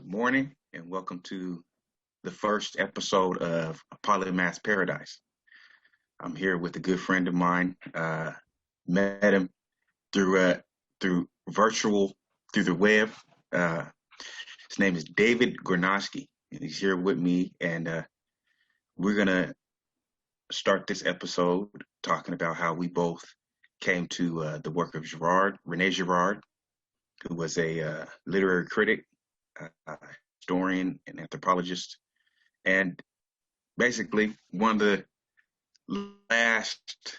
Good morning, and welcome to the first episode of Polymath Paradise. I'm here with a good friend of mine. Met him through virtual, through the web. His name is David Gornoski, and he's here with me. And we're gonna start this episode talking about how we both came to the work of Rene Girard, who was a literary critic, historian, and anthropologist, and basically one of the last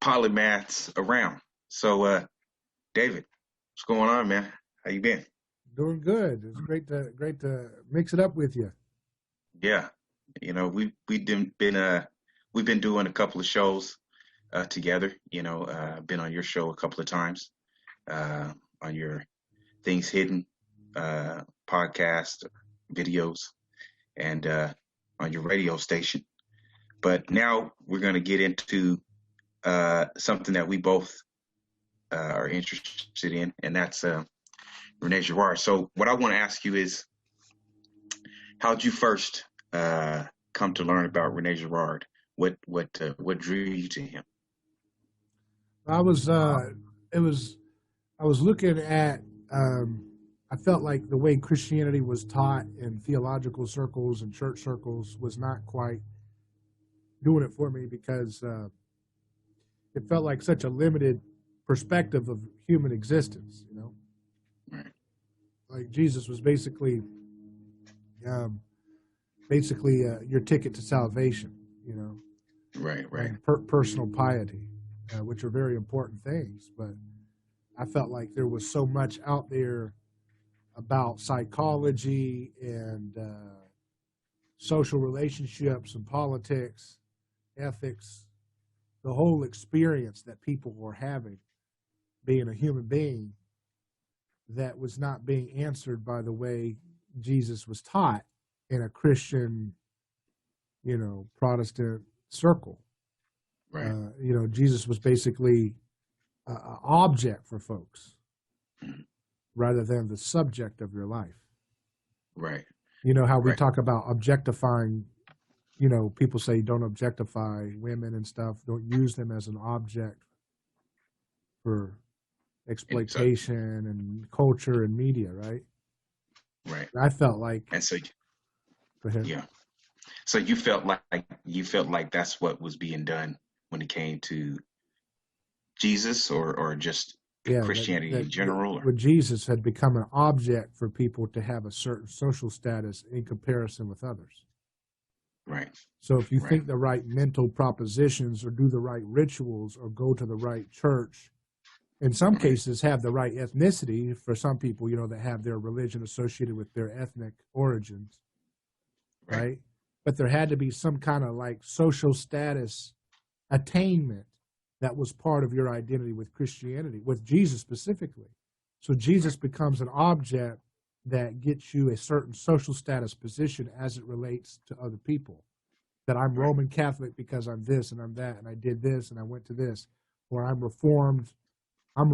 polymaths around. So, David, what's going on, man? How you been? Doing good. It's great to mix it up with you. Yeah, we've been doing a couple of shows together. Been on your show a couple of times, on your Things Hidden podcast videos, and on your radio station. But now we're going to get into something that we both are interested in, and that's Rene Girard. So what I want to ask you is, how did you first come to learn about Rene Girard? What drew you to him? I was looking at. I felt like the way Christianity was taught in theological circles and church circles was not quite doing it for me, because it felt like such a limited perspective of human existence. Like Jesus was basically your ticket to salvation. Right. And personal piety, which are very important things. But I felt like there was so much out there about psychology and social relationships and politics, ethics, the whole experience that people were having being a human being, that was not being answered by the way Jesus was taught in a Christian, Protestant circle. Right. Jesus was basically an object for folks rather than the subject of your life. Right. How we talk about objectifying, people say don't objectify women and stuff. Don't use them as an object for exploitation and culture and media, right? Right. I felt like. And so, go ahead. Yeah. So you felt like that's what was being done when it came to Jesus, or just Christianity in general? With Jesus had become an object for people to have a certain social status in comparison with others. Right. So if you think the right mental propositions, or do the right rituals, or go to the right church, in some cases have the right ethnicity for some people, that have their religion associated with their ethnic origins, right? But there had to be some kind of like social status attainment that was part of your identity with Christianity, with Jesus specifically. So Jesus becomes an object that gets you a certain social status position as it relates to other people. That I'm Roman Catholic because I'm this and I'm that, and I did this and I went to this. Or I'm a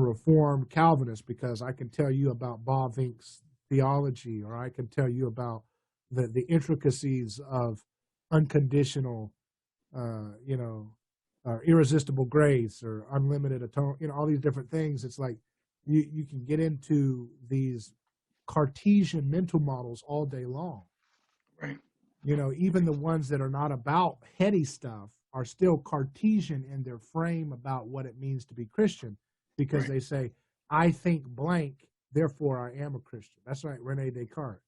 Reformed Calvinist because I can tell you about Bavinck's theology, or I can tell you about the intricacies of unconditional, irresistible grace, or unlimited atonement, all these different things. It's like you can get into these Cartesian mental models all day long. Right. Even the ones that are not about heady stuff are still Cartesian in their frame about what it means to be Christian, because they say, I think blank, therefore I am a Christian. That's right, Rene Descartes.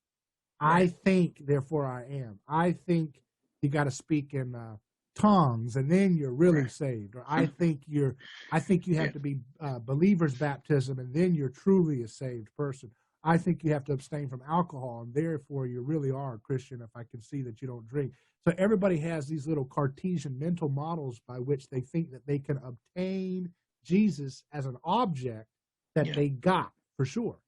I think, therefore I am. I think you got to speak in tongues, and then you're really saved. Or I think you have to be believer's baptism, and then you're truly a saved person. I think you have to abstain from alcohol, and therefore you really are a Christian if I can see that you don't drink. So everybody has these little Cartesian mental models by which they think that they can obtain Jesus as an object that they got for sure.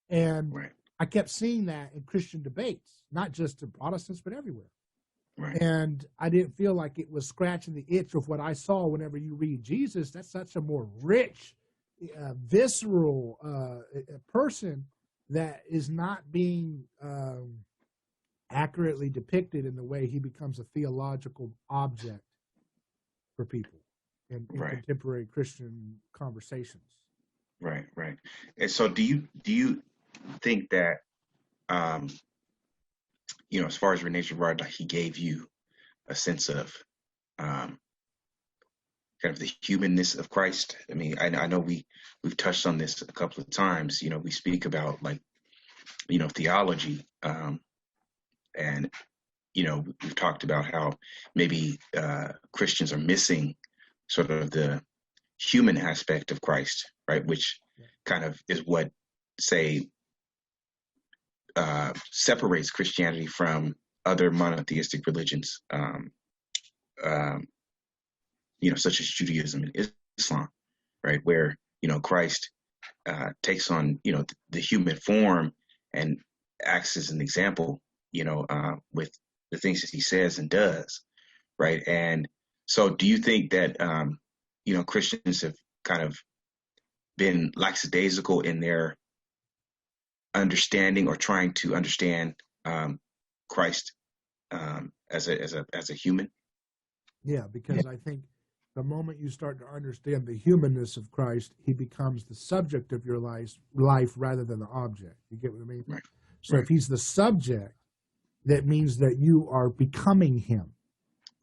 And I kept seeing that in Christian debates, not just in Protestants, but everywhere. Right. And I didn't feel like it was scratching the itch of what I saw whenever you read Jesus. That's such a more rich, visceral person that is not being accurately depicted in the way he becomes a theological object for people in contemporary Christian conversations. Right, right. And so do you think that as far as Rene Girard, like he gave you a sense of kind of the humanness of Christ? I mean, I know we've touched on this a couple of times. We speak about like theology, and we've talked about how maybe Christians are missing sort of the human aspect of Christ, right? Which kind of is what, say, separates Christianity from other monotheistic religions, such as Judaism and Islam, right? Where Christ takes on the human form and acts as an example, with the things that he says and does, right? And so, do you think that Christians have kind of been lackadaisical in their understanding or trying to understand Christ as a human? Yeah, because I think the moment you start to understand the humanness of Christ, he becomes the subject of your life rather than the object. You get what I mean? Right. So if he's the subject, that means that you are becoming him.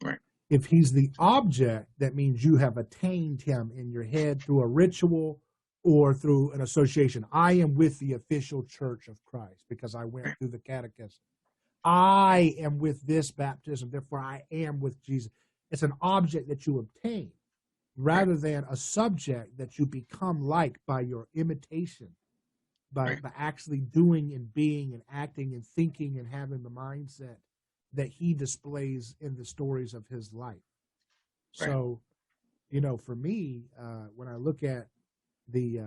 Right. If he's the object, that means you have attained him in your head through a ritual or through an association. I am with the official church of Christ because I went through the catechism. I am with this baptism, therefore I am with Jesus. It's an object that you obtain rather than a subject that you become like by your imitation, by actually doing and being and acting and thinking and having the mindset that he displays in the stories of his life. Right. So, for me, when I look at the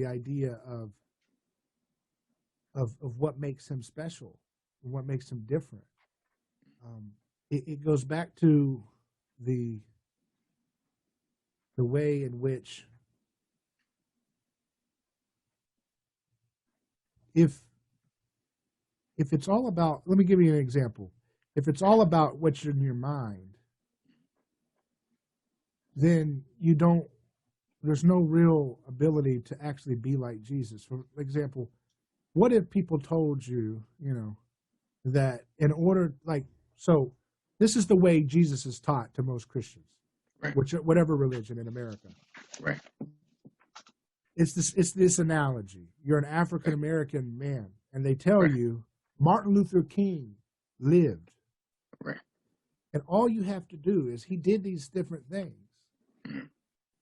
idea of what makes him special and what makes him different, it goes back to the way in which if it's all about, let me give you an example. If it's all about what's in your mind, then there's no real ability to actually be like Jesus. For example, what if people told you, that in order, so this is the way Jesus is taught to most Christians, whatever religion in America. Right. It's this analogy. You're an African American man, and they tell you Martin Luther King lived. Right. And all you have to do is he did these different things.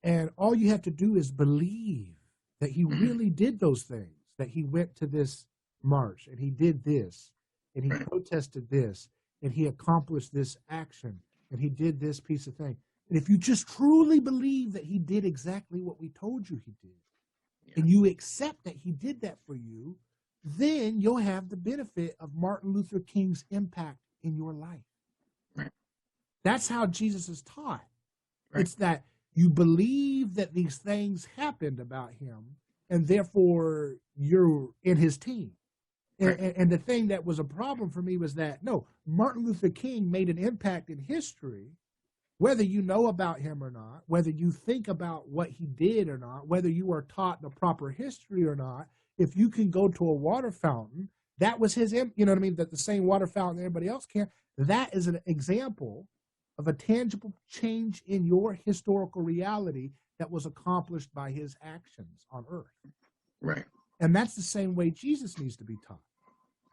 And all you have to do is believe that he really did those things, that he went to this march and he did this and he protested this and he accomplished this action and he did this piece of thing. And if you just truly believe that he did exactly what we told you he did, and you accept that he did that for you, then you'll have the benefit of Martin Luther King's impact in your life. Right. That's how Jesus is taught. Right. It's that you believe that these things happened about him, and therefore you're in his team. Right. And the thing that was a problem for me was that, no, Martin Luther King made an impact in history, whether you know about him or not, whether you think about what he did or not, whether you are taught the proper history or not. If you can go to a water fountain, that was his, you know what I mean, that the same water fountain everybody else can. That is an example of a tangible change in your historical reality that was accomplished by his actions on earth. Right. And that's the same way Jesus needs to be taught.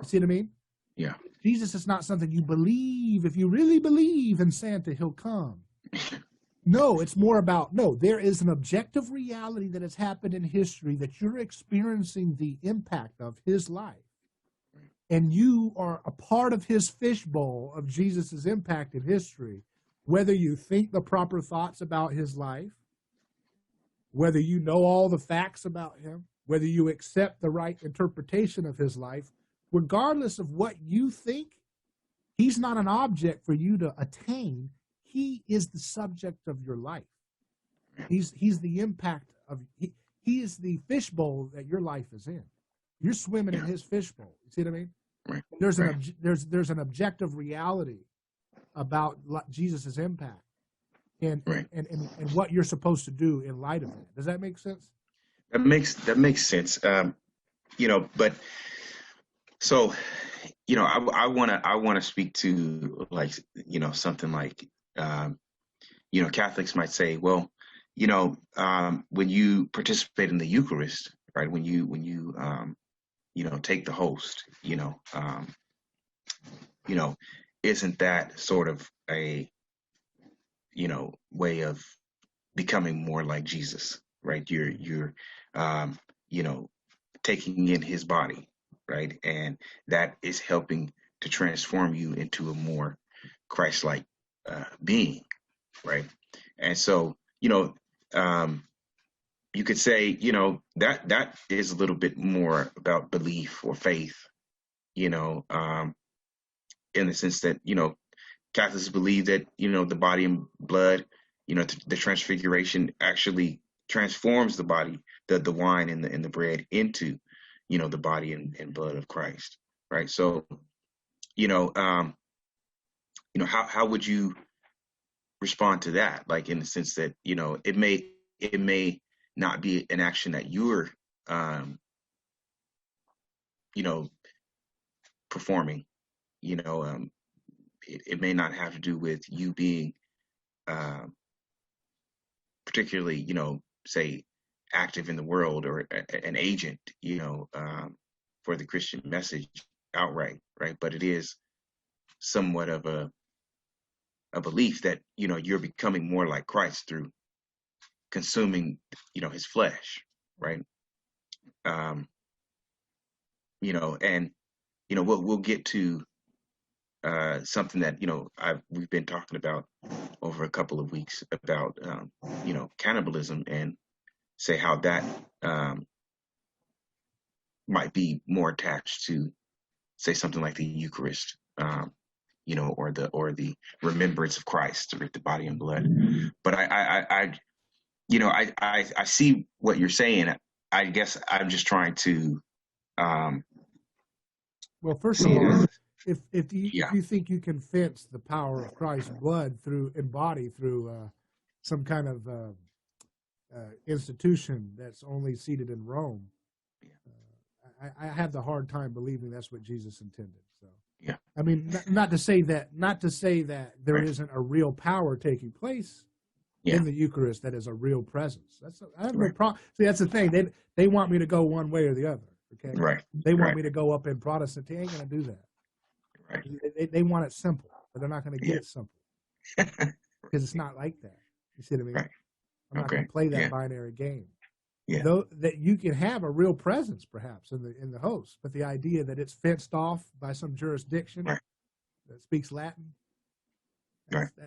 You see what I mean? Yeah. Jesus is not something you believe. If you really believe in Santa, he'll come. No, it's more about, no, there is an objective reality that has happened in history that you're experiencing the impact of his life. And you are a part of his fishbowl of Jesus's impact in history, whether you think the proper thoughts about his life, whether you know all the facts about him, whether you accept the right interpretation of his life, regardless of what you think, he's not an object for you to attain. He is the subject of your life. He's the impact of, he is the fishbowl that your life is in. You're swimming in his fishbowl. You see what I mean? Right. There's an objective reality about Jesus's impact and what you're supposed to do in light of that. Does that make sense? That makes sense. But so, I want to speak to, like, something like, Catholics might say, well, when you participate in the Eucharist, right? When you take the host, isn't that sort of a, way of becoming more like Jesus, right? You're taking in his body, right? And that is helping to transform you into a more Christ-like being, right? And so, you could say, that is a little bit more about belief or faith, in the sense that, Catholics believe that, the body and blood, the transfiguration actually transforms the body, the wine and the bread into, the body and blood of Christ, right? So, how would you respond to that? Like, in the sense that, it may not be an action that you're, performing, it may not have to do with you being, particularly, say, active in the world or an agent, for the Christian message outright, right? But it is somewhat of a belief that, you're becoming more like Christ through consuming, his flesh, right? And, we'll get to something that, we've been talking about over a couple of weeks about, cannibalism, and say how that might be more attached to, say, something like the Eucharist, or the remembrance of Christ, or the body and blood. But I see what you're saying. I guess I'm just trying to. Well, first of all, if you think you can fence the power of Christ's blood through some kind of institution that's only seated in Rome, I have the hard time believing that's what Jesus intended. So, I mean, not to say that there isn't a real power taking place in the Eucharist that is a real presence. I have no problem. See, that's the thing. They want me to go one way or the other. Okay. Right. They want me to go up in Protestant. They ain't going to do that. Right. They want it simple, but they're not going to get it simple because it's not like that. You see what I mean? Right. I'm not going to play that binary game. Yeah. Though that you can have a real presence, perhaps in the host, but the idea that it's fenced off by some jurisdiction that speaks Latin,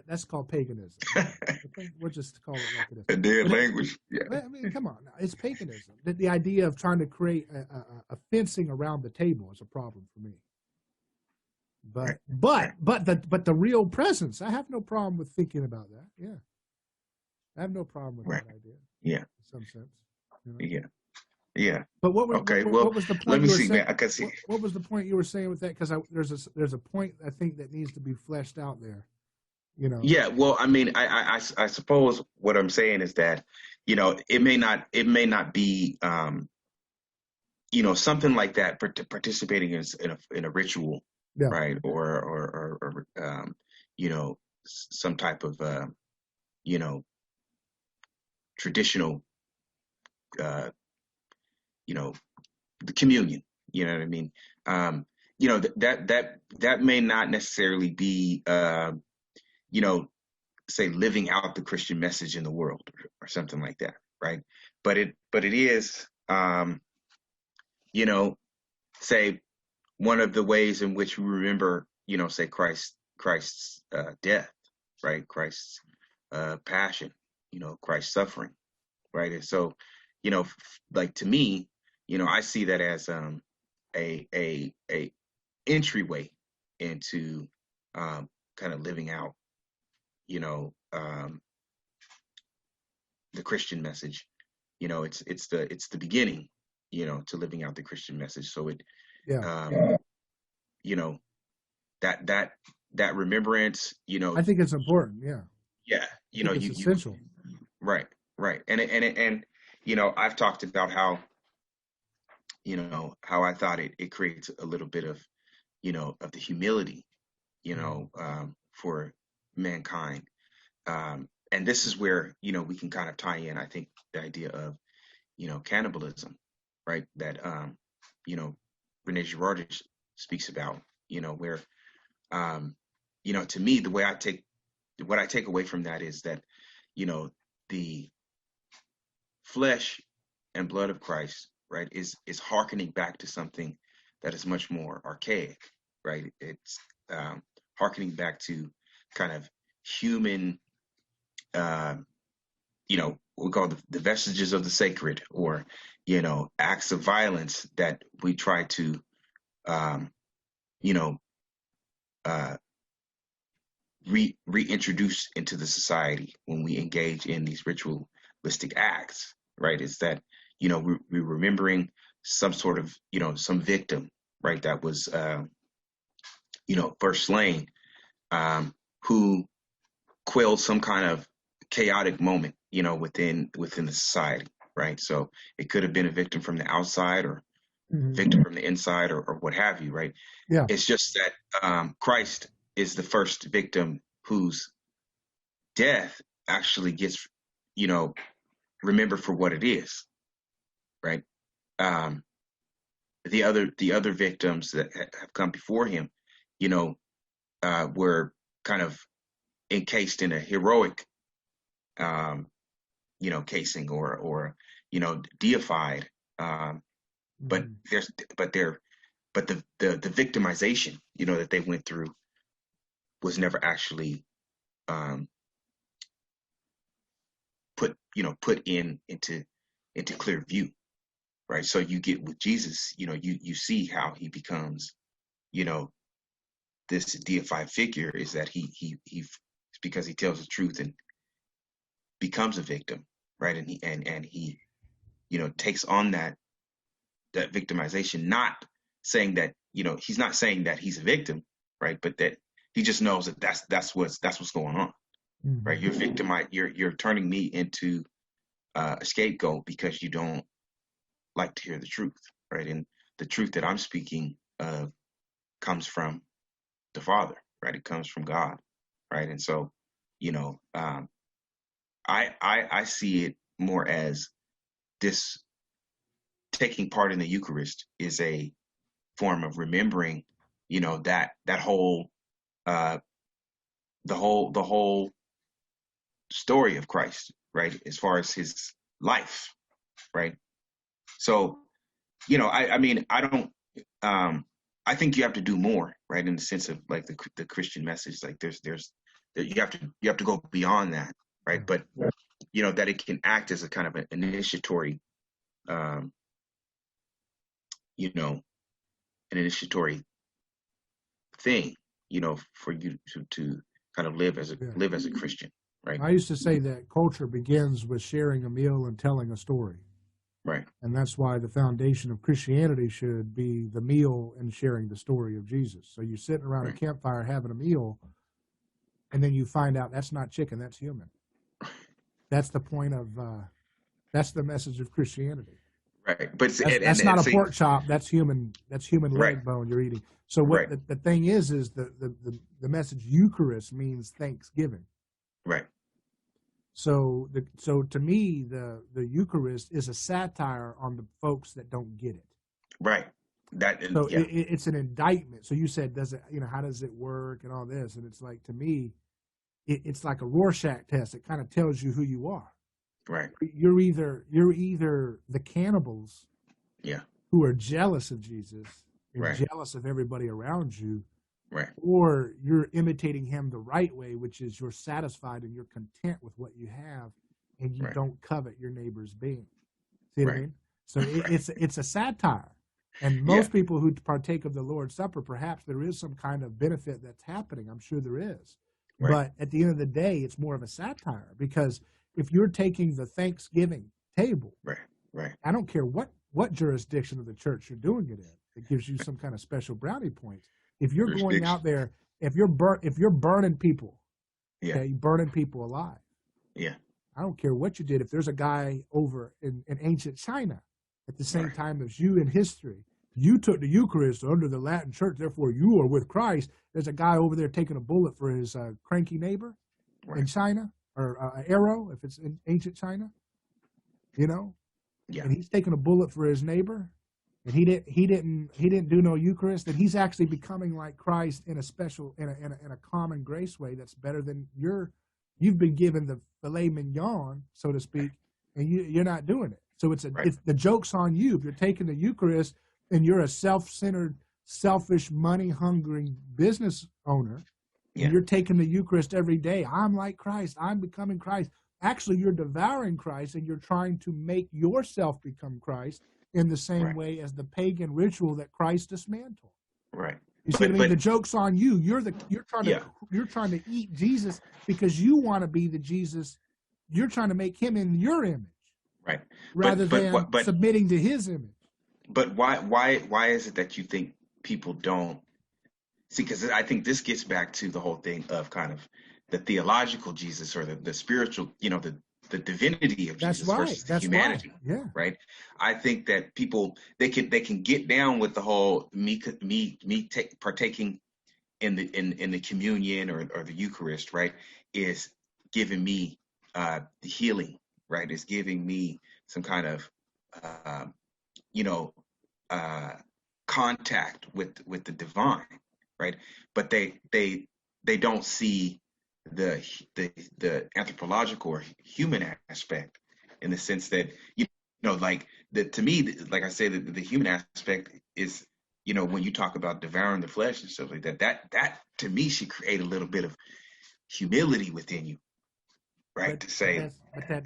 that's called paganism. Okay? We'll just call it like it is. A dead language. I mean, come on, it's paganism. The idea of trying to create a fencing around the table is a problem for me. But the real presence, I have no problem with thinking about that. Yeah, I have no problem with that idea. Yeah, in some sense. Yeah. But what was the point? Let me see, man. I can see. What was the point you were saying with that? Because there's a point I think that needs to be fleshed out there. Yeah. Well, I mean, I suppose what I'm saying is that, it may not be, something like that, participating in a ritual, right? Or some type of, traditional, the communion, you know what I mean? That may not necessarily be, say, living out the Christian message in the world or something like that, right? But it is, say, one of the ways in which we remember, say, Christ's death, right? Christ's passion, Christ's suffering, right? And so, like, to me, I see that as a entryway into kind of living out, the Christian message, it's the beginning, to living out the Christian message. So it, Yeah. um, you know, that remembrance, I think it's important. Yeah. yeah, I think it's essential. right, right. And I've talked about how I thought it creates a little bit of, of the humility, for mankind. And this is where, we can kind of tie in, I think, the idea of, cannibalism, right? That, Rene Girard speaks about, where, to me, what I take away from that is that, the flesh and blood of Christ, right, is hearkening back to something that is much more archaic, right? It's hearkening back to kind of human, uh, what we call the vestiges of the sacred, or acts of violence that we try to, um, you know, uh, reintroduce into the society when we engage in these ritualistic acts, right? Is that, we're remembering some sort of, some victim, right, that was, first slain, who quelled some kind of chaotic moment, within the society, right? So it could have been a victim from the outside, or victim from the inside, or what have you, right? Yeah. It's just that Christ is the first victim whose death actually gets, remembered for what it is, right? The other victims that have come before him, were kind of encased in a heroic, casing, or deified. But the victimization, that they went through was never actually, put into clear view, right? So you get with Jesus, you see how he becomes, this deified figure, is that he because he tells the truth and becomes a victim, right? And he takes on that victimization, not saying that, he's not saying that he's a victim, right? But that he just knows that that's what's going on, right? You're turning me into a scapegoat because you don't like to hear the truth, right? And the truth that I'm speaking of comes from the Father, right? It comes from God, right? And so, I see it more as this taking part in the Eucharist is a form of remembering, that whole, the whole story of Christ, right? As far as his life, right? So, I mean, I don't, I think you have to do more, right? In the sense of like the Christian message, like you have to go beyond that, right? But, that it can act as a kind of an initiatory, um, an initiatory thing, for you to kind of live as a Christian, right? I used to say that culture begins with sharing a meal and telling a story. Right. And that's why the foundation of Christianity should be the meal and sharing the story of Jesus. So you're sitting around a campfire having a meal, and then you find out that's not chicken, that's human. That's the point of, that's the message of Christianity. Right. But that's not a pork chop. That's human leg bone you're eating. So what the thing is the message Eucharist means thanksgiving. Right. So to me, the Eucharist is a satire on the folks that don't get it. Right. It's an indictment. So you said, how does it work and all this? And it's like, to me, it's like a Rorschach test. It kind of tells you who you are. Right. You're either the cannibals, who are jealous of Jesus and jealous of everybody around you, right, or you're imitating him the right way, which is you're satisfied and you're content with what you have, and you don't covet your neighbor's being. See what I mean? So it's a satire, and most people who partake of the Lord's Supper, perhaps there is some kind of benefit that's happening. I'm sure there is, but at the end of the day, it's more of a satire, because if you're taking the Thanksgiving table. Right. Right. I don't care what jurisdiction of the church you're doing it in. It gives you some kind of special brownie points. If you're going out there, if you're burning people, yeah, okay, burning people alive. Yeah. I don't care what you did. If there's a guy over in ancient China at the same time as you in history, you took the Eucharist under the Latin Church, therefore you are with Christ. There's a guy over there taking a bullet for his cranky neighbor in China, or an arrow if it's in ancient China, you know, and he's taking a bullet for his neighbor, and he didn't do no Eucharist, and he's actually becoming like Christ in a special, in a common grace way that's better than you've been given the filet mignon, so to speak, and you're not doing it. So it's the joke's on you if you're taking the Eucharist and you're a self-centered, selfish, money-hungering business owner, and you're taking the Eucharist every day. I'm like Christ. I'm becoming Christ. Actually, you're devouring Christ, and you're trying to make yourself become Christ in the same way as the pagan ritual that Christ dismantled. Right. You see what I mean? The joke's on you. You're trying to eat Jesus because you want to be the Jesus. You're trying to make him in your image, right? Rather than submitting to his image. But why is it that you think people don't see? Because I think this gets back to the whole thing of kind of the theological Jesus, or the spiritual, the divinity of Jesus versus the humanity. Right. I think that people they can get down with the whole partaking in the communion or the Eucharist, right, is giving me the healing, right? Is giving me some kind of contact with the divine, right? But they don't see the anthropological or human aspect, in the sense that to me, like I said, the human aspect is, when you talk about devouring the flesh and stuff like that to me should create a little bit of humility within you, right? To say,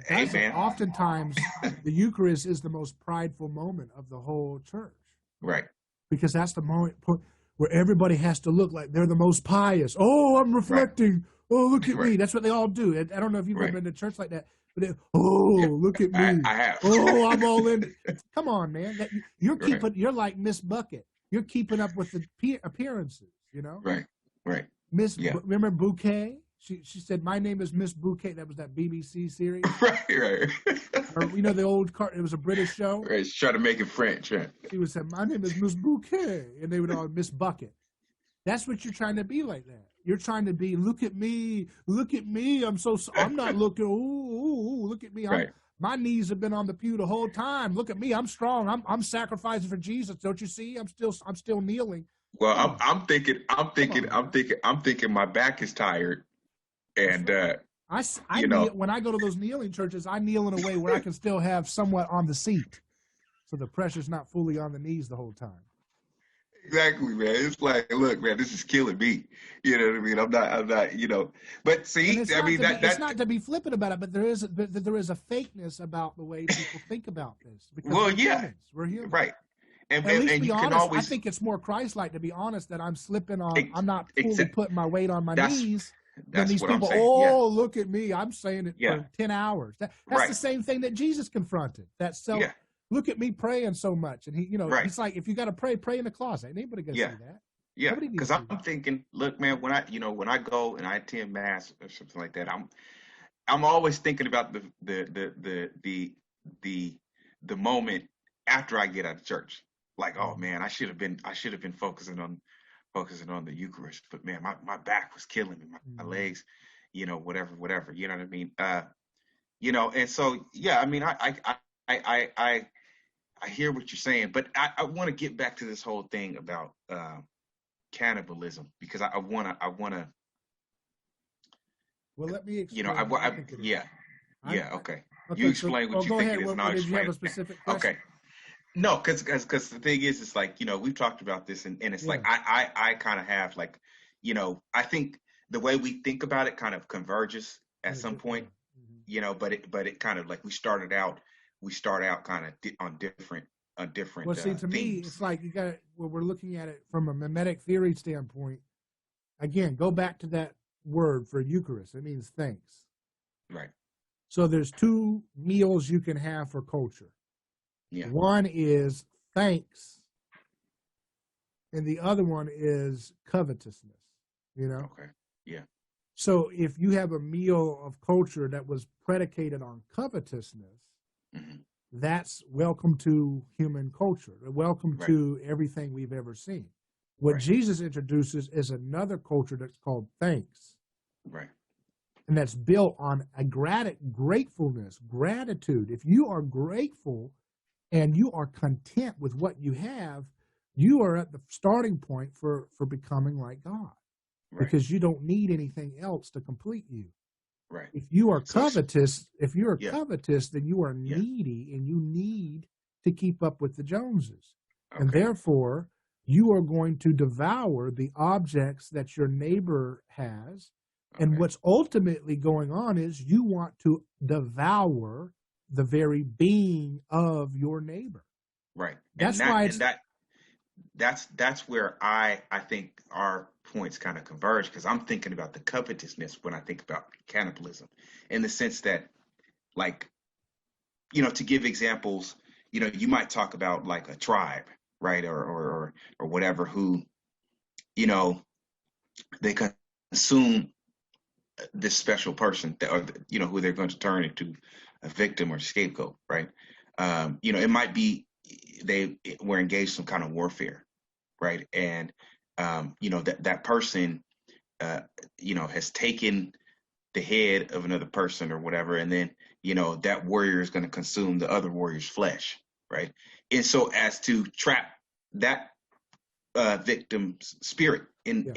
hey man, oftentimes the Eucharist is the most prideful moment of the whole church, right? Because that's the moment where everybody has to look like they're the most pious. Oh, I'm reflecting. Right. Oh, look at me. That's what they all do. I don't know if you've ever been to church like that, but look at me. I have. Oh, I'm all in. Come on, man. You're like Miss Bucket. You're keeping up with the appearances, Right. Remember Bouquet? She said, "My name is Miss Bouquet." That was that BBC series. Right. Or, the old it was a British show. Right. She's trying to make it French. Right? She would say, "My name is Miss Bouquet," and they would all Miss Bucket. That's what you're trying to be like that. You're trying to be, look at me, I'm not looking, ooh, look at me. My knees have been on the pew the whole time. Look at me, I'm strong. I'm sacrificing for Jesus. Don't you see? I'm still kneeling. Well, I'm thinking my back is tired, and when I go to those kneeling churches, I kneel in a way where I can still have somewhat on the seat, so the pressure's not fully on the knees the whole time. Exactly, man. It's like, look, man, this is killing me. You know what I mean? I'm not. But see, it's not to be flippant about it, but there is a fakeness about the way people think about this. Because we're humans. Right. And be you honest, can always. I think it's more Christ-like to be honest that I'm slipping on. I'm not fully putting my weight on my knees. Then these people, look at me. I'm saying it for 10 hours. That's the same thing that Jesus confronted. That self. Yeah. Look at me praying so much, and he's like, if you got to pray in the closet. Ain't anybody gonna see that? Yeah, because I'm thinking, look, man, when I go and I attend mass or something like that, I'm always thinking about the moment after I get out of church. Like, oh man, I should have been focusing on the Eucharist, but man, my back was killing me, my legs, whatever. You know what I mean? And so I mean, I hear what you're saying, but I want to get back to this whole thing about cannibalism, because I want to. Well, let me explain. Okay. You explain what you think it is, and I'll explain. Did you have a specific question? Okay. No, because the thing is, it's like, we've talked about this, and it's like I kind of have, like, I think the way we think about it kind of converges at some point, but it kind of, like, we start out kind of on different well, see, to me, it's like we're looking at it from a mimetic theory standpoint. Again, go back to that word for Eucharist. It means thanks. Right. So there's two meals you can have for culture. Yeah. One is thanks, and the other one is covetousness, you know? Okay. Yeah. So if you have a meal of culture that was predicated on covetousness, Mm-hmm. that's welcome to human culture, welcome Right. to everything we've ever seen. What Right. Jesus introduces is another culture that's called thanks, Right. and that's built on a gratefulness, gratitude. If you are grateful and you are content with what you have, you are at the starting point for becoming like God, Right. because you don't need anything else to complete you. Right. If you are So covetous, yeah. covetous, then you are Yeah. needy, and you need to keep up with the Joneses. And Okay. therefore, you are going to devour the objects that your neighbor has. And Okay. what's ultimately going on is you want to devour the very being of your neighbor. Right. That's why it's That's where I think our points kind of converge, because I'm thinking about the covetousness when I think about cannibalism, in the sense that, like, to give examples, you might talk about like a tribe, right, or whatever, who, you know they consume this special person that, or who they're going to turn into a victim or scapegoat, right? It might be they were engaged in some kind of warfare, right? And that person has taken the head of another person or whatever, and then that warrior is going to consume the other warrior's flesh, right? And so as to trap that victim's spirit into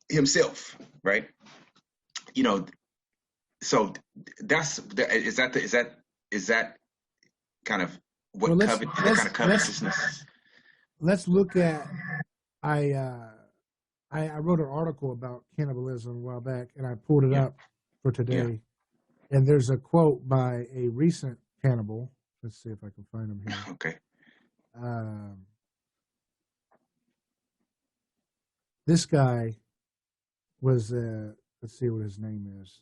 himself, right? you know so is that kind of well. what the kind of covetousness? Let's look at. I uh, I wrote an article about cannibalism a while back, and I pulled it Yeah. up for Yeah. today. And there's a quote by a recent cannibal. Let's see if I can find him here. Okay. This guy was, let's see what his name is.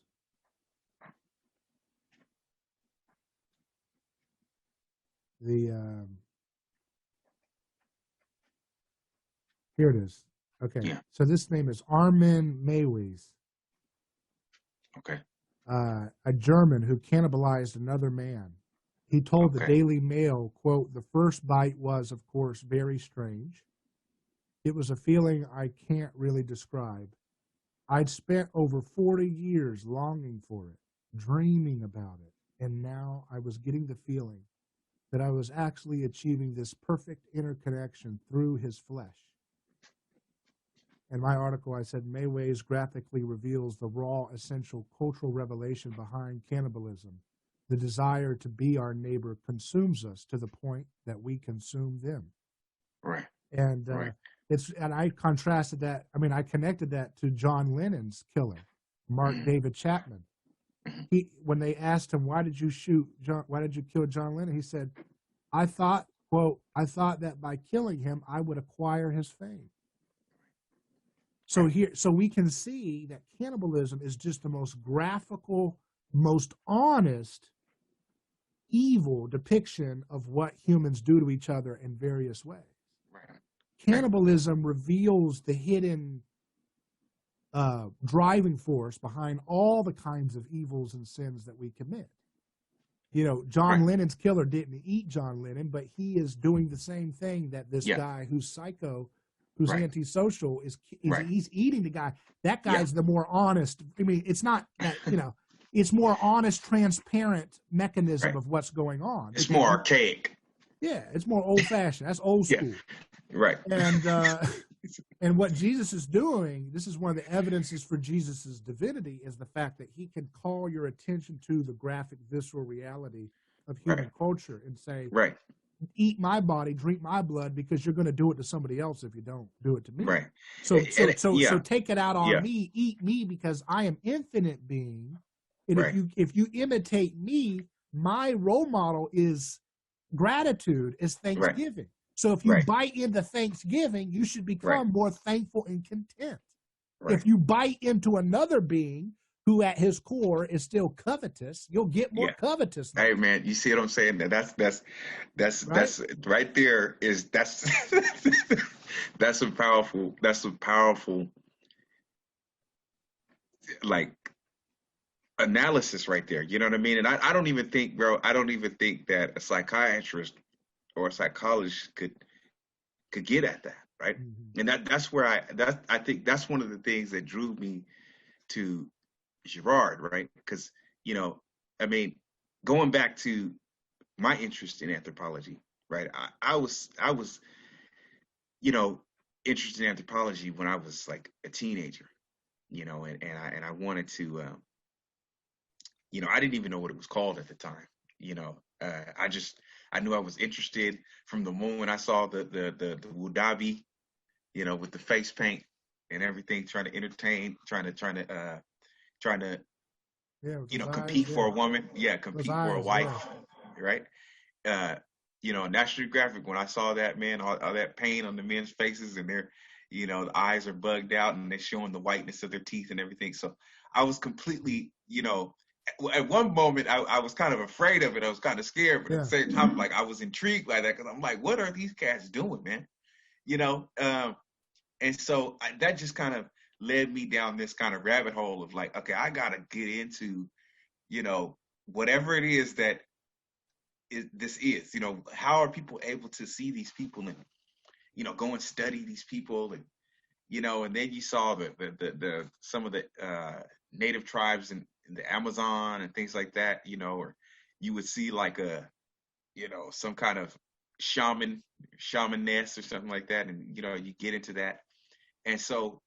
Here it is. Okay. Yeah. So this name is Armin Meiwes, Okay. a German who cannibalized another man. He told the Okay. Daily Mail, quote, "The first bite was, of course, very strange. It was a feeling I can't really describe. I'd spent over 40 years longing for it, dreaming about it, and now I was getting the feeling that I was actually achieving this perfect interconnection through his flesh." In my article, I said Meiwes graphically reveals the raw, essential cultural revelation behind cannibalism. The desire to be our neighbor consumes us to the point that we consume them. Right. And Right. and I contrasted that. I mean, I connected that to John Lennon's killing, Mark Mhm. David Chapman. Mhm. When they asked him, why did you kill John Lennon? He said, I thought that by killing him, I would acquire his fame. So so we can see that cannibalism is just the most graphical, most honest, evil depiction of what humans do to each other in various ways. Right. Cannibalism reveals the hidden driving force behind all the kinds of evils and sins that we commit. John Lennon's killer didn't eat John Lennon, but he is doing the same thing that this guy who's psycho, who's antisocial, he's eating the guy. That guy's the more honest. I mean, it's not that, it's more honest, transparent mechanism of what's going on. It's more archaic. Yeah, it's more old fashioned. That's old school. Yeah. Right. And what Jesus is doing, this is one of the evidences for Jesus's divinity, is the fact that he can call your attention to the graphic, visceral reality of human culture and say, eat my body, drink my blood, because you're going to do it to somebody else if you don't do it to me. Right. So take it out on me, eat me, because I am infinite being. And if you imitate me, my role model is gratitude, is thanksgiving. So if you bite into Thanksgiving, you should become more thankful and content. If you bite into another being, who at his core is still covetous, you'll get more Yeah. covetousness. Hey man, you see what I'm saying? Right? That's right there is that's that's a powerful like analysis right there. You know what I mean? And I don't even think, bro, I don't even think that a psychiatrist or a psychologist could get at that, right? Mm-hmm. And that's where I think that's one of the things that drew me to Girard, right? Because, you know, I mean, going back to my interest in anthropology, right? I was, you know, interested in anthropology when I was like a teenager, you know, and I wanted to, you know, I didn't even know what it was called at the time, you know. I knew I was interested from the moment I saw the Wudabi, you know, with the face paint and everything, trying to entertain, trying to Yeah, with you those know, eyes, compete for yeah. a woman, yeah, Those compete for a eyes, yeah. wife, right? uh, you know, National Geographic, when I saw that, man, all that pain on the men's faces and their, you know, the eyes are bugged out and they're showing the whiteness of their teeth and everything. So I was completely, you know, at one moment I was kind of afraid of it. I was kind of scared, but at the Yeah. same time, like I was intrigued by that because I'm like, what are these cats doing, man? You know, and so that just kind of led me down this kind of rabbit hole of like, okay, I got to get into, you know, whatever it is that this is, you know, how are people able to see these people and, you know, go and study these people and, you know, and then you saw the some of the native tribes in the Amazon and things like that, you know, or you would see like a, you know, some kind of shamaness or something like that, and you know, you get into that, and so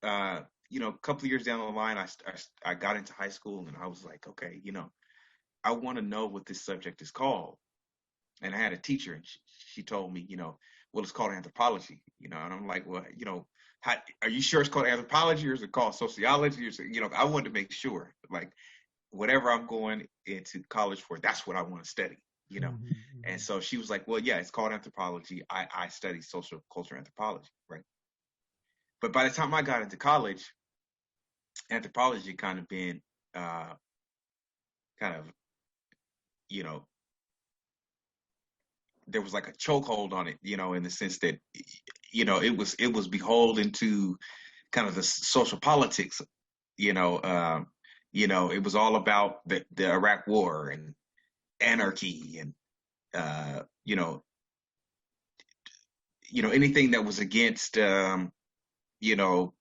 a couple of years down the line, I got into high school and I was like, okay, you know, I want to know what this subject is called. And I had a teacher, and she told me, you know, well, it's called anthropology, you know, and I'm like, well, you know, are you sure it's called anthropology or is it called sociology? Or you know, I wanted to make sure, like, whatever I'm going into college for, that's what I want to study, you know. Mm-hmm, And mm-hmm. so she was like, well, yeah, it's called anthropology. I study social culture anthropology, right? But by the time I got into college, anthropology kind of been uh, kind of, you know, there was like a chokehold on it, you know, in the sense that, you know, it was beholden to kind of the social politics, you know. You know, it was all about the Iraq War and anarchy and uh, you know, anything that was against, you know,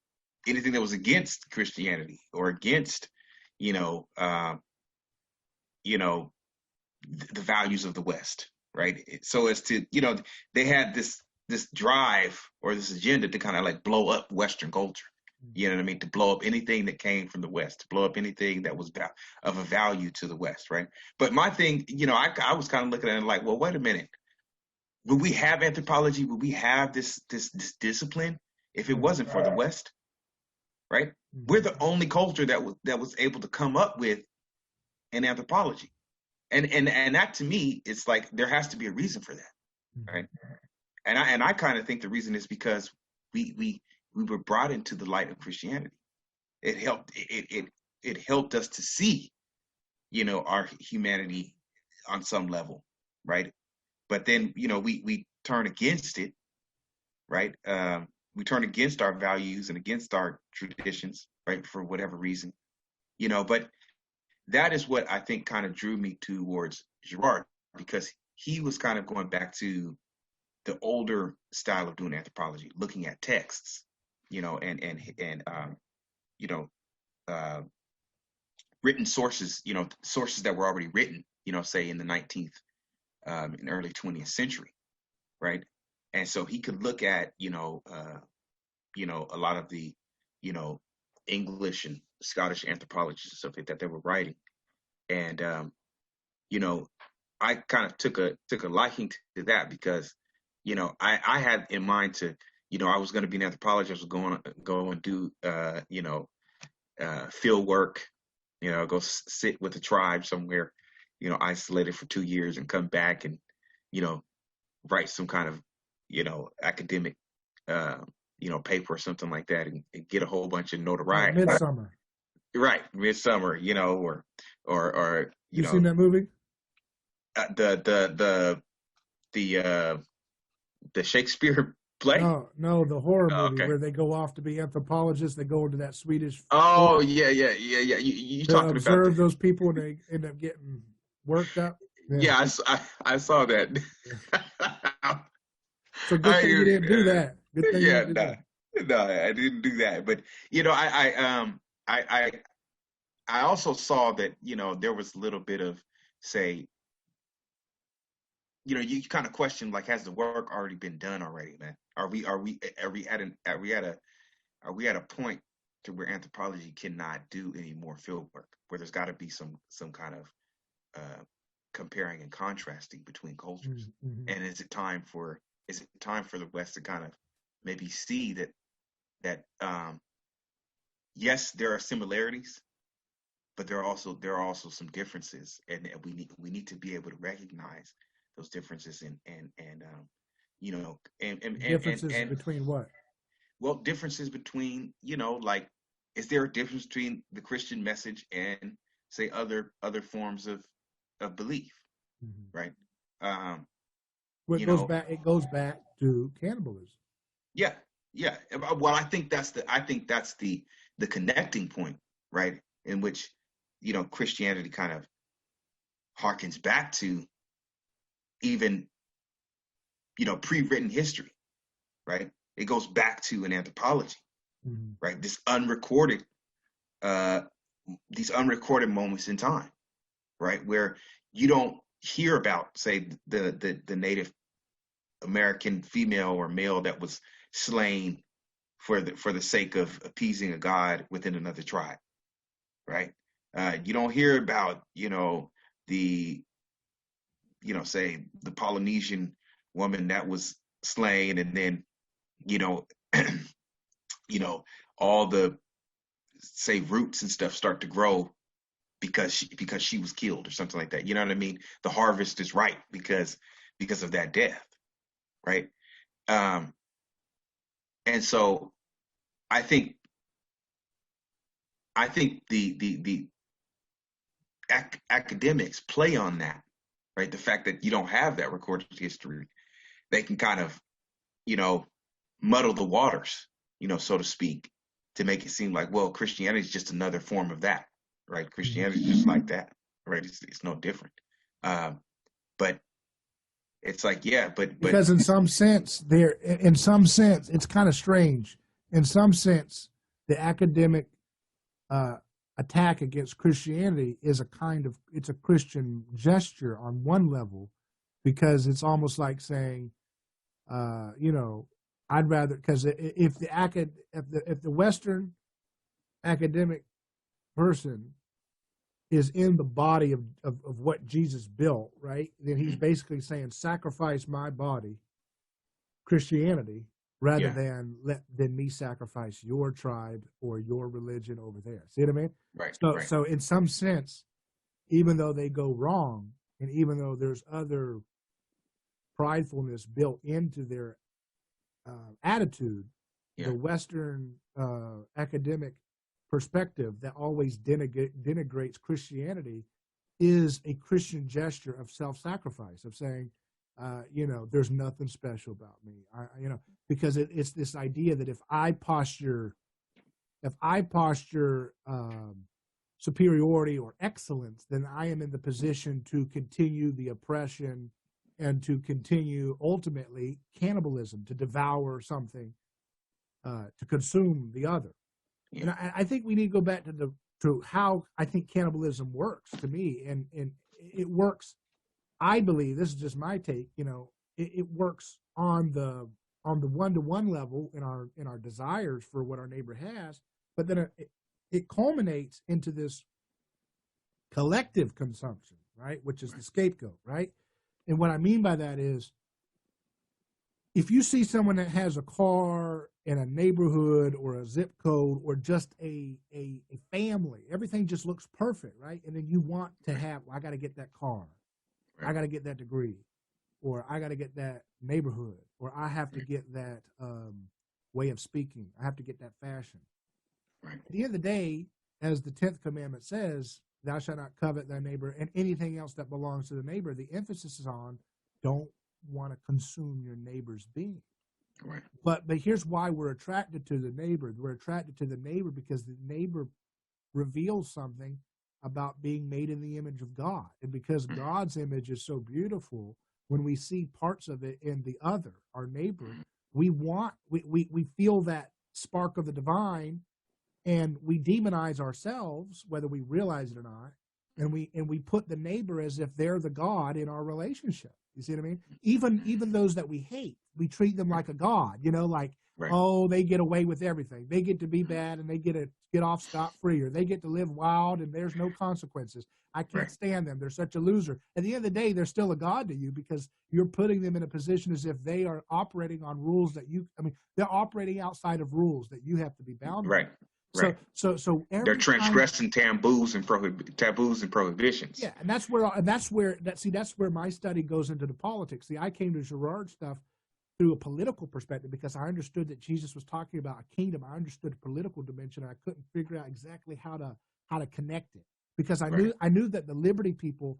anything that was against Christianity or against, you know, you know, the values of the West, right? So as to, you know, they had this drive or this agenda to kind of like blow up Western culture. You know what I mean? To blow up anything that came from the West, to blow up anything that was of a value to the West, right? But my thing, you know, I was kind of looking at it like, well, wait a minute. Would we have anthropology? Would we have this discipline if it wasn't for the West, right? We're Mm-hmm. the only culture that was able to come up with an anthropology. And that to me, it's like there has to be a reason for that, Mm-hmm. right? And I kind of think the reason is because we were brought into the light of Christianity. It helped us to see, you know, our humanity on some level, right? But then, you know, we turn against it, right? We turn against our values and against our traditions, right? For whatever reason, you know. But that is what I think kind of drew me towards Girard, because he was kind of going back to the older style of doing anthropology, looking at texts, you know, and you know, uh, written sources, you know, sources that were already written, you know, say in the 19th and early 20th century, right? And so he could look at, you know, a lot of the, you know, English and Scottish anthropologists and stuff like that they were writing, and you know, I kind of took a liking to that because, you know, I had in mind to, you know, I was going to be an anthropologist. I was going to go and do, you know, field work, you know, go sit with a tribe somewhere, you know, isolated for 2 years and come back and, you know, write some kind of, you know, academic, uh, you know, paper or something like that and get a whole bunch of Like notoriety. Midsummer. right, Midsummer, or You seen that movie? the the uh the Shakespeare play. No, the horror Oh, movie okay. where they go off to be anthropologists. They go into that Swedish Oh, fort yeah. You to talking about the? observe those people, and they end up getting worked up. Yeah. Yeah, I saw that. So good I thing you didn't do that. Good thing you yeah, didn't do no, that. no, I didn't do that. But I I also saw that there was a little bit of, say, you kind of question, like, has the work already been done already, man? Are we at a point to where anthropology cannot do any more field work, where there's got to be some kind of uh, comparing and contrasting between cultures? Mm-hmm. And is it time for the West to kind of maybe see that yes, there are similarities, but there are also some differences, and we need to be able to recognize those differences, and Differences between what? well, differences between, like, is there a difference between the Christian message and, say, other forms of belief, Mm-hmm. right? Um, Well, you know, it goes back to cannibalism. yeah, yeah. Well, I think that's the connecting point, right? In which Christianity kind of harkens back to, even pre-written history, right? It goes back to an anthropology, Mm-hmm. right? Uh, these unrecorded moments in time, right, where you don't hear about, say, the Native American female or male that was slain for the sake of appeasing a god within another tribe, right? You don't hear about the say, the Polynesian woman that was slain, and then you know all the, say, roots and stuff start to grow because she was killed or something like that. You know what I mean? The harvest is ripe because of that death, right? Um, and so I think the academics play on that, right? The fact that you don't have that recorded history, they can kind of you know muddle the waters, so to speak, to make it seem like, well, Christianity is just another form of that, right? Mm-hmm. Christianity is just like that, right? It's no different. Um, but it's like, yeah, but Because in some sense, it's kind of strange. In some sense, the academic uh, attack against Christianity is it's a Christian gesture on one level, because it's almost like saying, I'd rather, because if the Western academic person is in the body of what Jesus built, right? Then he's basically saying, sacrifice my body, Christianity, rather yeah, than me sacrifice your tribe or your religion over there. See what I mean? right, So right, so in some sense, even though they go wrong, and even though there's other pridefulness built into their attitude, yeah, the Western academic perspective that always denigrates Christianity is a Christian gesture of self-sacrifice, of saying, there's nothing special about me. Because it's this idea that if I posture superiority or excellence, then I am in the position to continue the oppression and to continue ultimately cannibalism, to devour something, to consume the other. yeah, And I think we need to go back to how I think cannibalism works to me, and it works. I believe, this is just my take. It works on the one-to-one level in our desires for what our neighbor has, but then it culminates into this collective consumption, right? Which is the scapegoat, right? And what I mean by that is, if you see someone that has a car in a neighborhood or a zip code or just a family, everything just looks perfect, right? And then you want to have, well, I got to get that car, I right, got to get that degree, or I got to get that neighborhood, or I have to right, get that way of speaking, I have to get that fashion. right, At the end of the day, as the 10th commandment says, thou shalt not covet thy neighbor and anything else that belongs to the neighbor. The emphasis is on don't want to consume your neighbor's being. Right. But here's why we're attracted to the neighbor. We're attracted to the neighbor because the neighbor reveals something about being made in the image of God. And because God's image is so beautiful, when we see parts of it in the other, our neighbor, we feel that spark of the divine, and we demonize ourselves, whether we realize it or not, and we put the neighbor as if they're the God in our relationship. You see what I mean? Even those that we hate, we treat them like a god, like, right. Oh, they get away with everything. They get to be bad and they get off scot-free, or they get to live wild and there's no consequences. I can't stand them. They're such a loser. At the end of the day, they're still a god to you because you're putting them in a position as if they are operating on rules that they're operating outside of rules that you have to be bound right. by. Right. So they're transgressing taboos and prohibitions. Yeah, and that's where my study goes into the politics. See, I came to Girard stuff through a political perspective because I understood that Jesus was talking about a kingdom. I understood the political dimension, and I couldn't figure out exactly how to connect it because I knew that the liberty people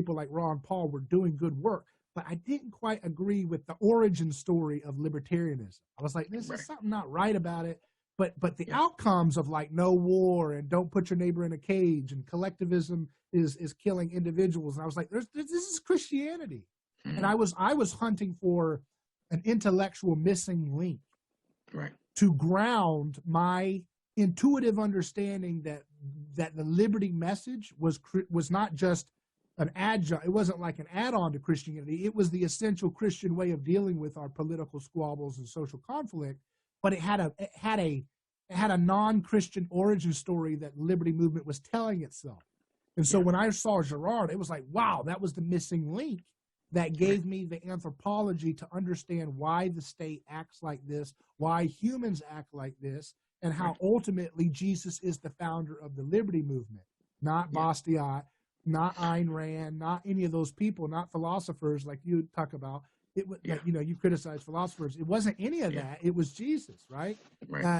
like Ron Paul were doing good work, but I didn't quite agree with the origin story of libertarianism. I was like, this is something not right about it. But the outcomes of like no war and don't put your neighbor in a cage and collectivism is killing individuals. And I was like, this is Christianity. Mm-hmm. And I was hunting for an intellectual missing link to ground my intuitive understanding that the liberty message was not just an adjunct. It wasn't like an add-on to Christianity. It was the essential Christian way of dealing with our political squabbles and social conflict. But it had a non-Christian origin story that the liberty movement was telling itself. And so when I saw Girard, it was like, wow, that was the missing link that gave me the anthropology to understand why the state acts like this, why humans act like this, and how ultimately Jesus is the founder of the liberty movement, not Bastiat, not Ayn Rand, not any of those people, not philosophers like you talk about. It was like, you criticize philosophers. It wasn't any of that. It was Jesus, right?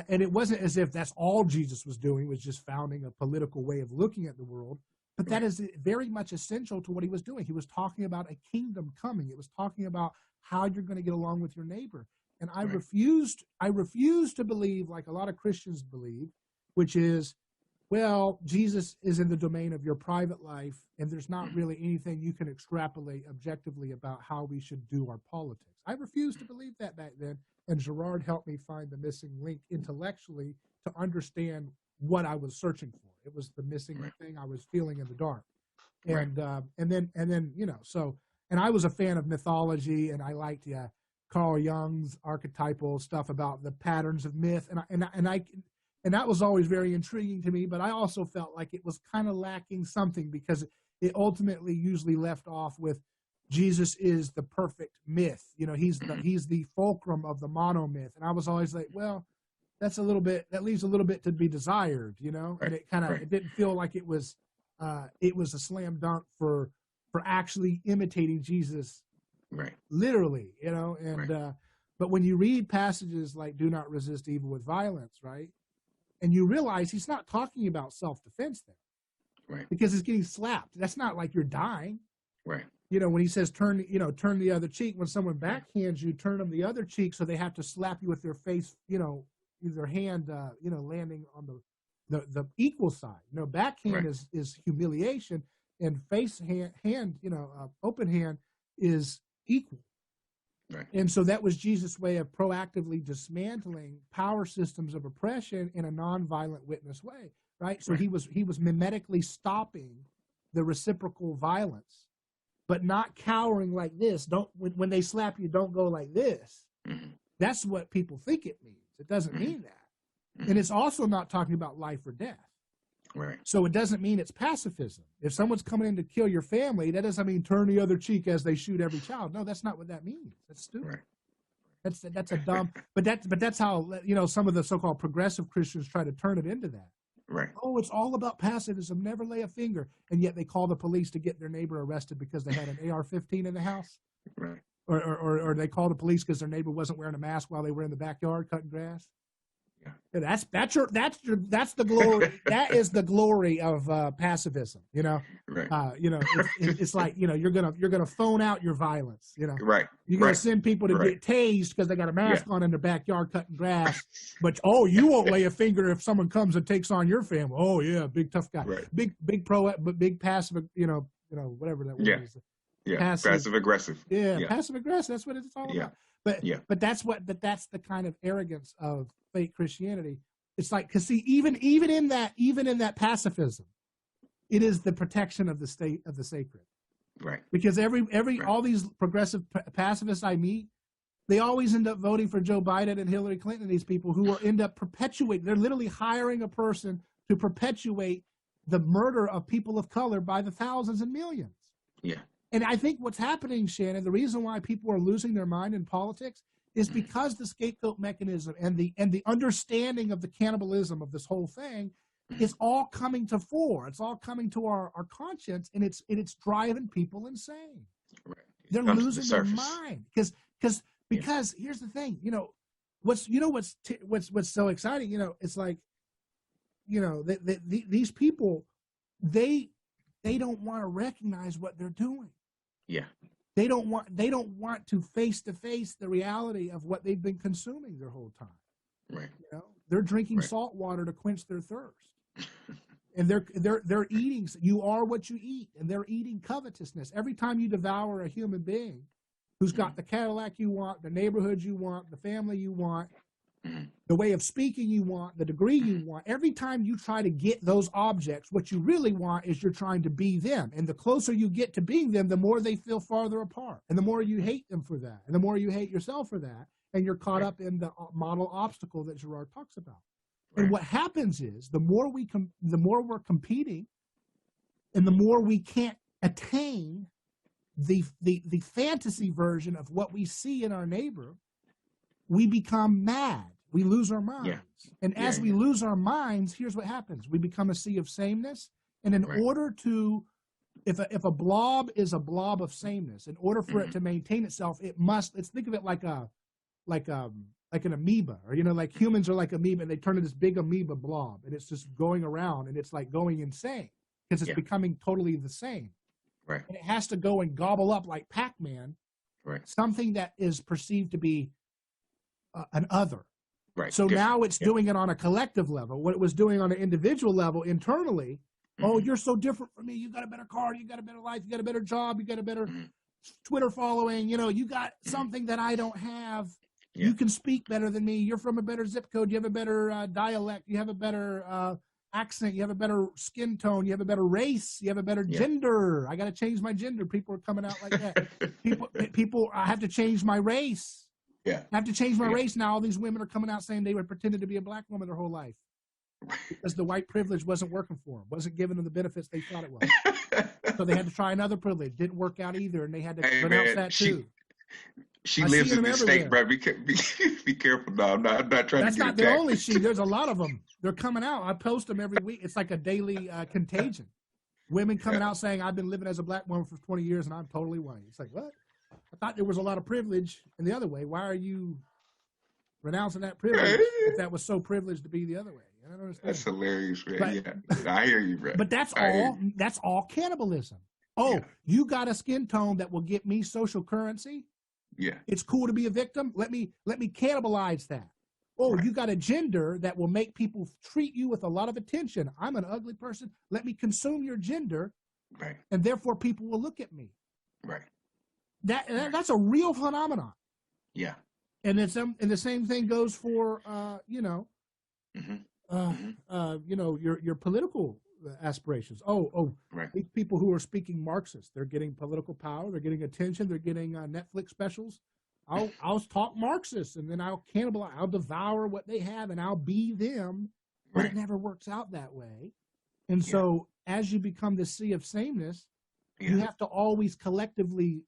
And it wasn't as if that's all Jesus was doing, was just founding a political way of looking at the world. But that is very much essential to what he was doing. He was talking about a kingdom coming. It was talking about how you're going to get along with your neighbor. And I refused to believe, like a lot of Christians believe, which is, well, Jesus is in the domain of your private life, and there's not really anything you can extrapolate objectively about how we should do our politics. I refused to believe that back then, and Girard helped me find the missing link intellectually to understand what I was searching for. It was the missing thing I was feeling in the dark. And then and I was a fan of mythology, and I liked Carl Jung's archetypal stuff about the patterns of myth, and that was always very intriguing to me, but I also felt like it was kind of lacking something because it ultimately usually left off with Jesus is the perfect myth. He's the fulcrum of the monomyth. And I was always like, well, that leaves a little bit to be desired, and it didn't feel like it was a slam dunk for actually imitating Jesus literally, but when you read passages like do not resist evil with violence, right? And you realize he's not talking about self-defense there. Because it's getting slapped. That's not like you're dying. When he says turn the other cheek, when someone backhands you, turn them the other cheek so they have to slap you with their face, their hand, landing on the equal side. Backhand is humiliation, and hand, open hand is equal. And so that was Jesus' way of proactively dismantling power systems of oppression in a nonviolent witness way, right? So he was mimetically stopping the reciprocal violence, but not cowering like this. When they slap you, don't go like this. That's what people think it means. It doesn't mean that. And it's also not talking about life or death. So it doesn't mean it's pacifism. If someone's coming in to kill your family, that doesn't mean turn the other cheek as they shoot every child. No, that's not what that means. That's stupid. That's a dumb. But that's how some of the so-called progressive Christians try to turn it into that. Oh, it's all about pacifism. Never lay a finger, and yet they call the police to get their neighbor arrested because they had an AR-15 in the house. Or they call the police because their neighbor wasn't wearing a mask while they were in the backyard cutting grass. Yeah. That's the glory. That is the glory of pacifism. Right. It's like you're gonna phone out your violence. Right. You're gonna send people to get tased because they got a mask on in their backyard cutting grass. But you won't lay a finger if someone comes and takes on your family. Oh yeah, big tough guy. Right. Big pro, but big passive. Whatever that word is. Yeah. Passive aggressive. Yeah, passive aggressive. That's what it's all about. But that's the kind of arrogance of fake Christianity. It's like, because see, even in that pacifism, it is the protection of the state, of the sacred. Right. Because all these progressive pacifists I meet, they always end up voting for Joe Biden and Hillary Clinton. These people who end up perpetuating, they're literally hiring a person to perpetuate the murder of people of color by the thousands and millions. Yeah. And I think what's happening, Shannon, the reason why people are losing their mind in politics is because the scapegoat mechanism and the understanding of the cannibalism of this whole thing is all coming to fore. It's all coming to our conscience, and it's driving people insane. Right. They're losing their mind because here's the thing. What's so exciting. It's like these people they don't want to recognize what they're doing. Yeah. They don't want to face the reality of what they've been consuming their whole time. Right. They're drinking salt water to quench their thirst. And they're eating. You are what you eat, and they're eating covetousness. Every time you devour a human being who's got the Cadillac you want, the neighborhood you want, the family you want, the way of speaking you want, the degree you want, every time you try to get those objects, what you really want is you're trying to be them. And the closer you get to being them, the more they feel farther apart. And the more you hate them for that. And the more you hate yourself for that. And you're caught up in the model obstacle that Girard talks about. Right. And what happens is the more we're competing and the more we can't attain the fantasy version of what we see in our neighbor, we become mad. We lose our minds. Yeah. And as we lose our minds, here's what happens. We become a sea of sameness. And in order to, if a blob is a blob of sameness, in order for it to maintain itself, let's think of it like an amoeba, or, like humans are like amoeba, and they turn into this big amoeba blob, and it's just going around, and it's like going insane because it's becoming totally the same. Right. And it has to go and gobble up like Pac-Man, something that is perceived to be an other. Right. So now it's doing it on a collective level. What it was doing on an individual level internally, oh, you're so different from me. You got a better car. You got a better life. You got a better job. You got a better Twitter following. You got something that I don't have. Yeah. You can speak better than me. You're from a better zip code. You have a better dialect. You have a better accent. You have a better skin tone. You have a better race. You have a better gender. I got to change my gender. People are coming out like that. people, I have to change my race. Yeah. I have to change my race now. All these women are coming out saying they were pretending to be a black woman their whole life because the white privilege wasn't working for them, wasn't giving them the benefits they thought it was. So they had to try another privilege. Didn't work out either, and they had to pronounce that too. She lives in the state, bro. Be careful. No, I'm not trying That's to get not attacked. the only she. There's a lot of them. They're coming out. I post them every week. It's like a daily contagion. Women coming out saying, I've been living as a black woman for 20 years, and I'm totally white. It's like, what? I thought there was a lot of privilege in the other way. Why are you renouncing that privilege if that was so privileged to be the other way? I don't understand. That's hilarious, man. I hear you, bro. But that's all cannibalism. Oh, you got a skin tone that will get me social currency? Yeah. It's cool to be a victim. Let me cannibalize that. Oh, you got a gender that will make people treat you with a lot of attention. I'm an ugly person. Let me consume your gender. Right. And therefore people will look at me. Right. That's a real phenomenon. Yeah. And the same thing goes for your political aspirations. These people who are speaking Marxist, they're getting political power, they're getting attention, they're getting Netflix specials. I'll talk Marxist, and then I'll devour what they have, and I'll be them. But it never works out that way. And so as you become the sea of sameness, you have to always collectively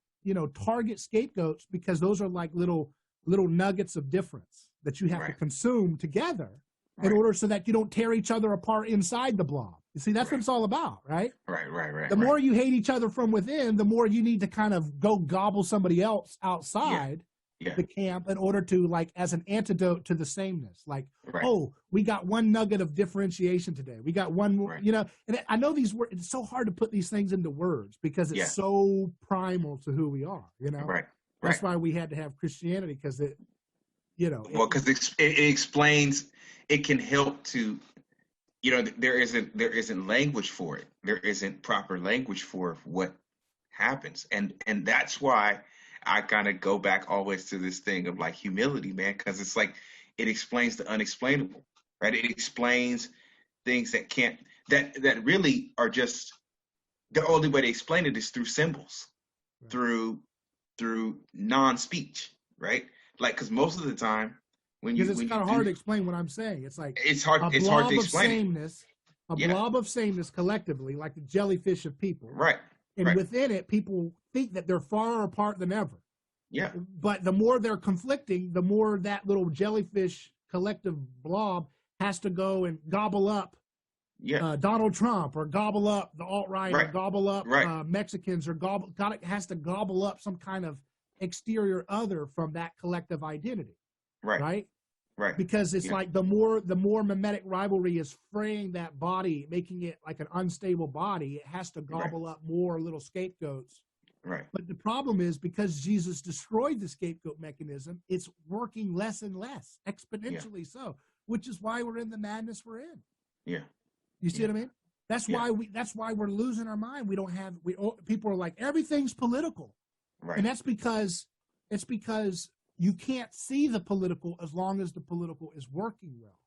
target scapegoats, because those are like little nuggets of difference that you have to consume together in order so that you don't tear each other apart inside the blob. You see, that's what it's all about, right? Right. The more you hate each other from within, the more you need to kind of go gobble somebody else outside the camp in order to, like, as an antidote to the sameness. Like, Right. oh, we got one nugget of differentiation today. We got one more, Right. you know, and I know these words, it's so hard to put these things into words because it's so primal to who we are, you know? Right. That's why we had to have Christianity, because it, you know. Well, because it explains, it can help to, you know, there isn't language for it. There isn't proper language for what happens. And that's why I kind of go back always to this thing of like humility, man, because it's like it explains the unexplainable, right? It explains things that really are just, the only way to explain it is through symbols, through non-speech, right? Like, because most of the time because it's kind of hard to explain what I'm saying. It's like it's hard to explain sameness, blob of sameness collectively, like the jellyfish of people, right? And within it, people think that they're far apart than ever. Yeah. But the more they're conflicting, the more that little jellyfish collective blob has to go and gobble up Donald Trump, or gobble up the alt-right, or gobble up Mexicans, or has to gobble up some kind of exterior other from that collective identity. Right. Because it's like the more mimetic rivalry is fraying that body, making it like an unstable body, it has to gobble up more little scapegoats. Right. But the problem is, because Jesus destroyed the scapegoat mechanism, it's working less and less, exponentially so, which is why we're in the madness we're in. Yeah. You see what I mean? That's why we're losing our mind. People are like, everything's political. Right. And it's because you can't see the political as long as the political is working well.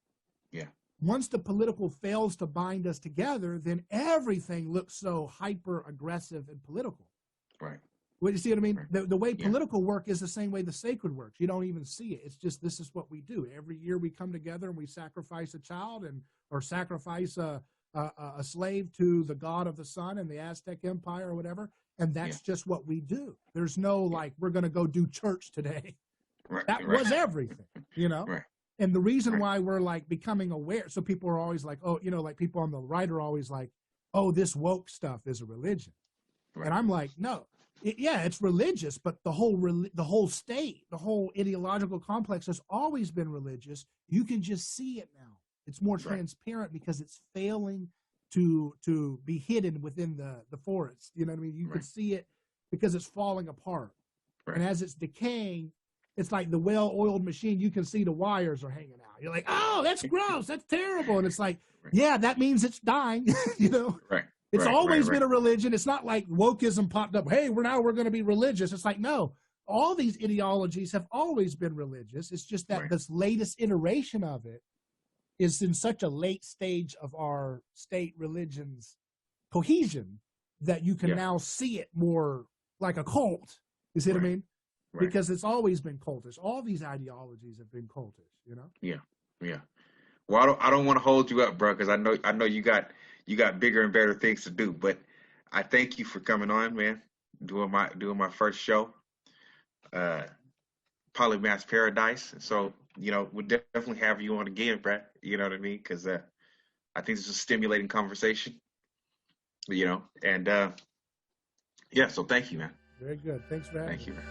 Yeah. Once the political fails to bind us together, then everything looks so hyper aggressive and political. Right. Well, you see what I mean? Right. The way political work is the same way the sacred works. You don't even see it. It's just, this is what we do. Every year we come together and we sacrifice a child or sacrifice a slave to the god of the sun in the Aztec Empire or whatever. And that's just what we do. There's no like, we're going to go do church today. Right. That was everything, you know? Right. And the reason why we're like becoming aware, so people are always like, oh, you know, like people on the right are always like, oh, this woke stuff is a religion. Right. And I'm like, no, it's religious, but the whole state, the whole ideological complex has always been religious. You can just see it now. It's more transparent because it's failing to be hidden within the forest. You know what I mean? You can see it because it's falling apart. Right. And as it's decaying, it's like the well-oiled machine. You can see the wires are hanging out. You're like, oh, that's gross. That's terrible. And it's like, yeah, that means it's dying, you know? Right. It's always been a religion. It's not like wokeism popped up. Hey, we're going to be religious. It's like, no, all these ideologies have always been religious. It's just that this latest iteration of it is in such a late stage of our state religion's cohesion that you can now see it more like a cult. You see what I mean? Right. Because it's always been cultish. All these ideologies have been cultish, you know? Yeah. Yeah. Well, I don't want to hold you up, bro, because I know you got bigger and better things to do. But I thank you for coming on, man. Doing my first show, Polymath Paradise. So, you know, we'll definitely have you on again, Brad. You know what I mean? Because I think this is a stimulating conversation. You know, and so thank you, man. Very good. Thanks for having me. Thank you, man.